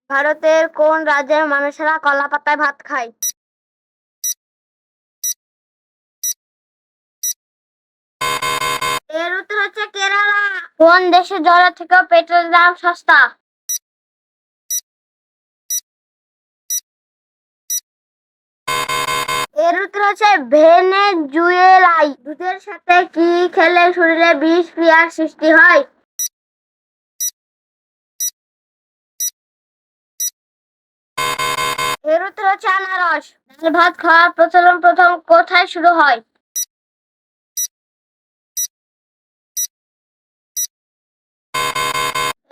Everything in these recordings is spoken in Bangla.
ভারতের কোন রাজ্যের মানুষেরা কলা পাতায় ভাত খায়? এর উত্তর হচ্ছে কেরালা। কোন দেশের জলের থেকেও পেট্রোলের দাম সস্তা? এর উত্তর হচ্ছে ভেনেজুয়েলায়। দুধের সাথে কি খেলে শরীরে বিষক্রিয়ার সৃষ্টি হয়? এর উত্তর হচ্ছে আনারস। ডাল ভাত খাওয়ার প্রচলন প্রথম কোথায় শুরু হয়?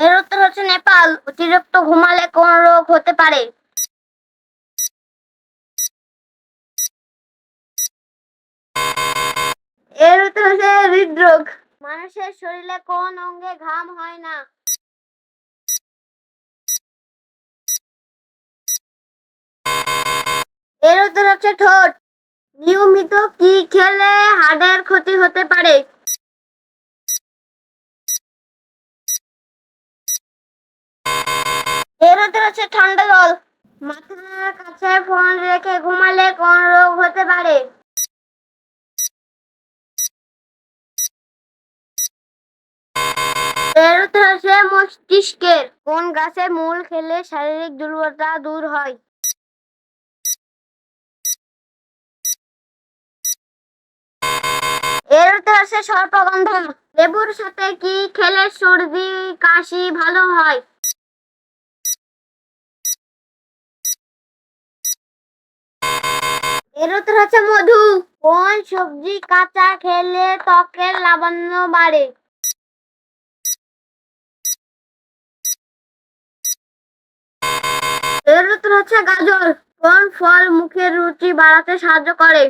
এর উত্তর হচ্ছে নেপাল। অতিরিক্ত ঘুমালে কোন রোগ হতে পারে? এর উত্তর হচ্ছে হৃদরোগ। মানুষের শরীরে কোন অঙ্গে ঘাম হয় না? এর উত্তর হচ্ছে ঠোঁট। নিয়মিত কি খেলে হাড়ের ক্ষতি হতে পারে? এর উত্তর হচ্ছে ঠান্ডা জল। মাথার কাছে ফোন রেখে ঘুমালে কোন রোগ হতে পারে? এর উত্তর হচ্ছে মস্তিষ্কের। কোন গাছের মূল খেলে শারীরিক দুর্বলতা দূর হয়? এর উত্তর হচ্ছে সর্পগন্ধা। লেবুর সাথে কি খেলে সর্দি কাশি ভালো হয়? এর উত্তর হচ্ছে মধু। কোন সবজি কাঁচা খেলে ত্বকের লাবণ্য বাড়ে? এর উত্তর হচ্ছে গাজর। কোন ফল মুখের রুচি বাড়াতে সাহায্য করে?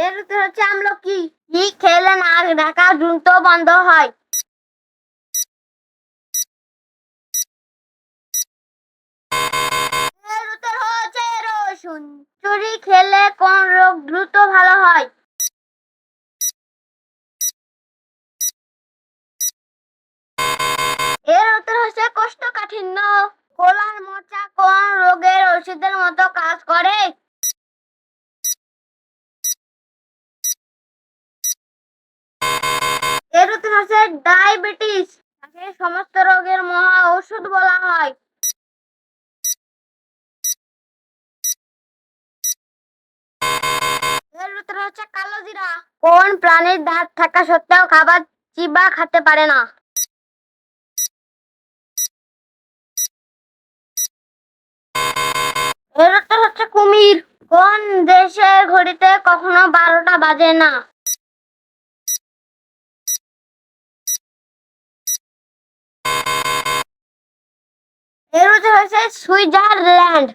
এর উত্তর হচ্ছে আমলকি। কি খেলে নাক ডাকা দ্রুত বন্ধ হয়? এর উত্তর হচ্ছে রসুন। চুরি খেলে কোন রোগ দ্রুত ভালো হয়? এর উত্তর হচ্ছে কোষ্ঠকাঠিন্য। কলার মোচা কোন রোগের ওষুধের মতো কাজ করে? এর উত্তর হচ্ছে ডায়াবেটিস। তাকে সমস্ত রোগের মহা ঔষধ বলা হয়। এর উত্তর হচ্ছে কালো জিরা। কোন প্রাণীর দাঁত থাকা সত্ত্বেও খাবার চিবা খেতে পারে না? এর উত্তর হচ্ছে কুমির। কোন দেশের ঘড়িতে কখনো 12টা বাজে না? এর উত্তর হচ্ছে সুইজারল্যান্ড।